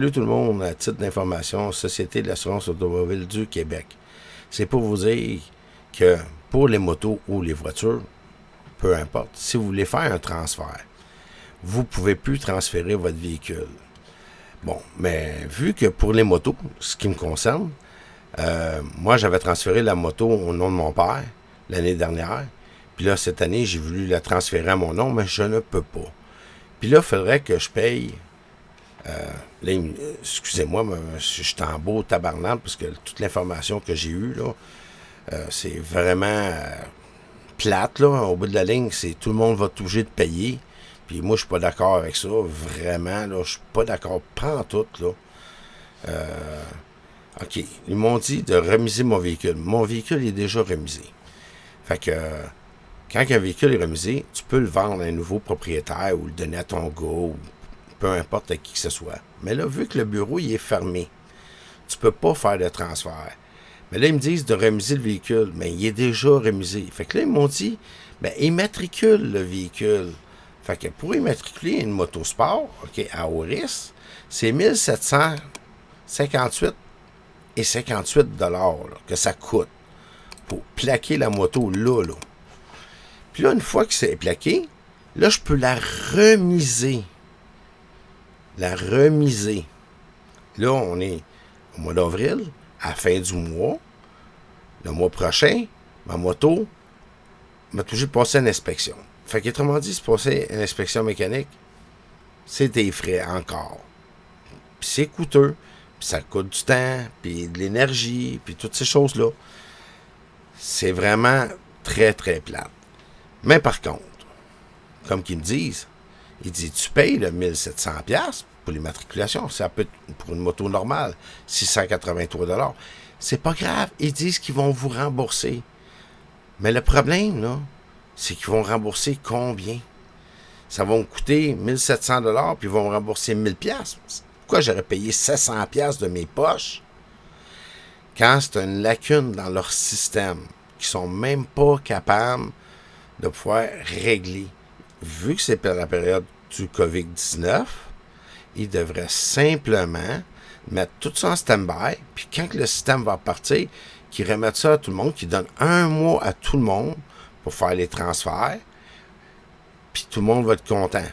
Salut tout le monde, à titre d'information, Société de l'assurance automobile du Québec. C'est pour vous dire que pour les motos ou les voitures, peu importe, si vous voulez faire un transfert, vous ne pouvez plus transférer votre véhicule. Bon, mais vu que pour les motos, ce qui me concerne, moi j'avais transféré la moto au nom de mon père l'année dernière. Puis là, cette année, j'ai voulu la transférer à mon nom, mais je ne peux pas. Puis là, il faudrait que je paye. Là, excusez-moi, mais je suis en beau tabarnak parce que toute l'information que j'ai eue, là, c'est vraiment plate, là. Au bout de la ligne, c'est tout le monde va être obligé de payer. Puis moi, je suis pas d'accord avec ça. Vraiment, là, je suis pas d'accord pantoute, là. OK. Ils m'ont dit de remiser mon véhicule. Mon véhicule est déjà remisé. Fait que quand un véhicule est remisé, tu peux le vendre à un nouveau propriétaire ou le donner à ton gars ou peu importe à qui que ce soit. Mais là, vu que le bureau il est fermé, tu peux pas faire de transfert. Mais là, ils me disent de remiser le véhicule. Mais il est déjà remisé. Fait que là, ils m'ont dit, ben, immatricule le véhicule. Fait que pour immatriculer une moto sport, OK, à haut risque, c'est 1758 et 58 $ que ça coûte pour plaquer la moto là. Puis là, une fois que c'est plaqué, là, je peux la remiser. Là, on est au mois d'avril, à la fin du mois. Le mois prochain, ma moto m'a toujours passé une inspection. Fait qu'autrement dit, se passer une inspection mécanique, c'est des frais encore. Puis c'est coûteux, puis ça coûte du temps, puis de l'énergie, puis toutes ces choses-là. C'est vraiment très, très plate. Mais par contre, comme qu'ils me disent, ils disent, tu payes le 1700$ pour l'immatriculation. Ça peut être pour une moto normale, 683 $. C'est pas grave. Ils disent qu'ils vont vous rembourser. Mais le problème, là, c'est qu'ils vont rembourser combien? Ça va me coûter 1700 $, puis ils vont me rembourser 1000$. Pourquoi j'aurais payé 700$ de mes poches quand c'est une lacune dans leur système qu'ils sont même pas capables de pouvoir régler? Vu que c'est la période du COVID-19, ils devraient simplement mettre tout ça en stand-by, puis quand le système va partir, qu'ils remettent ça à tout le monde, qu'ils donnent un mois à tout le monde pour faire les transferts, puis tout le monde va être content. Tu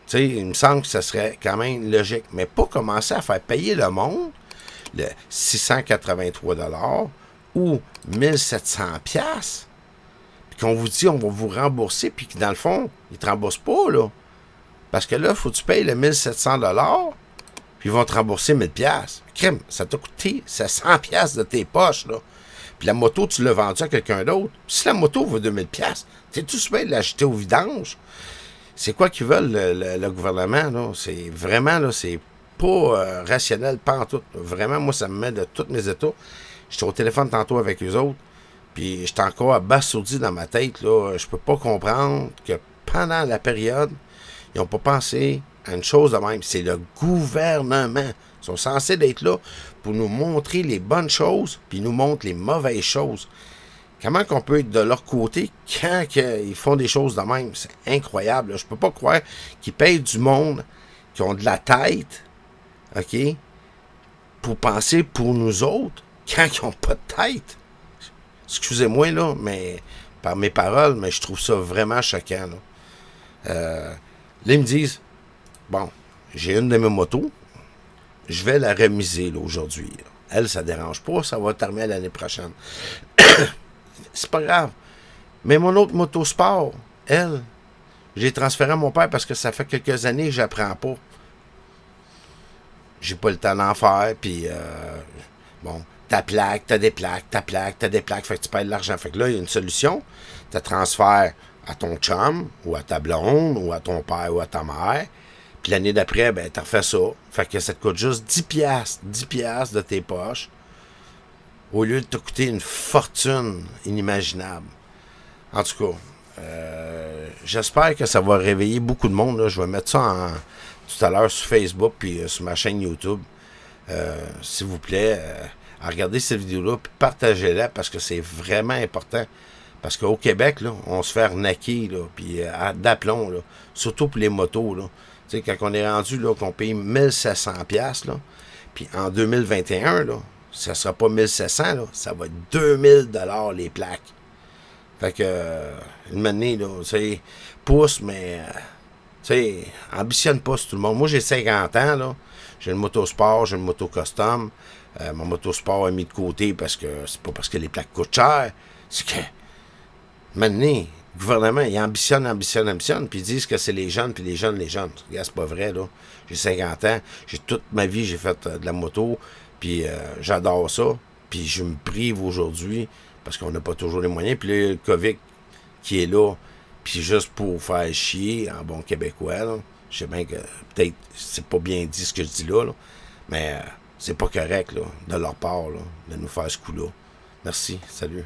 sais, il me semble que ça serait quand même logique, mais pas commencer à faire payer le monde le 683 $ ou 1700$, puis qu'on vous dit on va vous rembourser, puis que dans le fond, ils ne te remboursent pas, là. Parce que là, il faut que tu payes le 1700$, puis ils vont te rembourser 1000$. Crime, ça t'a coûté 700$ de tes poches, là. Puis la moto, tu l'as vendue à quelqu'un d'autre. Si la moto vaut 2000$, t'es tout super de l'acheter au vidange. C'est quoi qu'ils veulent, le gouvernement, là? C'est vraiment, là, c'est pas rationnel, pas en tout. Vraiment, moi, ça me met de tous mes états. J'étais au téléphone tantôt avec eux autres, puis j'étais encore abasourdi dans ma tête, là. Je peux pas comprendre que pendant la période, ils n'ont pas pensé à une chose de même. C'est le gouvernement. Ils sont censés être là pour nous montrer les bonnes choses, puis nous montrent les mauvaises choses. Comment qu'on peut être de leur côté quand ils font des choses de même? C'est incroyable. Là. Je peux pas croire qu'ils payent du monde qui ont de la tête, OK, pour penser pour nous autres quand ils n'ont pas de tête. Excusez-moi, là, mais par mes paroles, mais je trouve ça vraiment choquant. Là, ils me disent, bon, j'ai une de mes motos, je vais la remiser là, aujourd'hui. Là. Elle, ça ne dérange pas, ça va terminer l'année prochaine. C'est pas grave. Mais mon autre moto sport, elle, j'ai transféré à mon père parce que ça fait quelques années que je n'apprends pas. J'ai pas le temps d'en faire, puis bon, ta plaque, t'as des plaques, fait que tu payes de l'argent. Fait que là, il y a une solution. Tu transfères à ton chum, ou à ta blonde, ou à ton père, ou à ta mère. Puis l'année d'après, ben, t'as refait ça. Fait que ça te coûte juste 10$ de tes poches, au lieu de te coûter une fortune inimaginable. En tout cas, j'espère que ça va réveiller beaucoup de monde. Là. Je vais mettre ça tout à l'heure sur Facebook puis sur ma chaîne YouTube. S'il vous plaît, regardez cette vidéo-là puis partagez-la parce que c'est vraiment important. Parce qu'au Québec, là, on se fait arnaquer, là, puis d'aplomb, là, surtout pour les motos. Là. Tu sais, quand on est rendu, là, qu'on paye 1700$, là, puis en 2021, là, ça sera pas 1700, là, ça va être 2000$ les plaques. Fait que, une année, là, tu sais, pousse, mais, tu sais, ambitionne pas sur tout le monde. Moi, j'ai 50 ans, là, j'ai une moto sport, j'ai une moto custom. Mon moto sport est mis de côté parce que c'est pas parce que les plaques coûtent cher, c'est que, maintenant, le gouvernement, il ambitionne, puis ils disent que c'est les jeunes, puis les jeunes. Regarde, c'est pas vrai, là. J'ai 50 ans, toute ma vie, j'ai fait de la moto, puis j'adore ça, puis je me prive aujourd'hui, parce qu'on n'a pas toujours les moyens, puis là, le COVID qui est là, puis juste pour faire chier, en bon québécois, là, je sais bien que peut-être c'est pas bien dit ce que je dis là, mais c'est pas correct, là, de leur part, là, de nous faire ce coup-là. Merci, salut.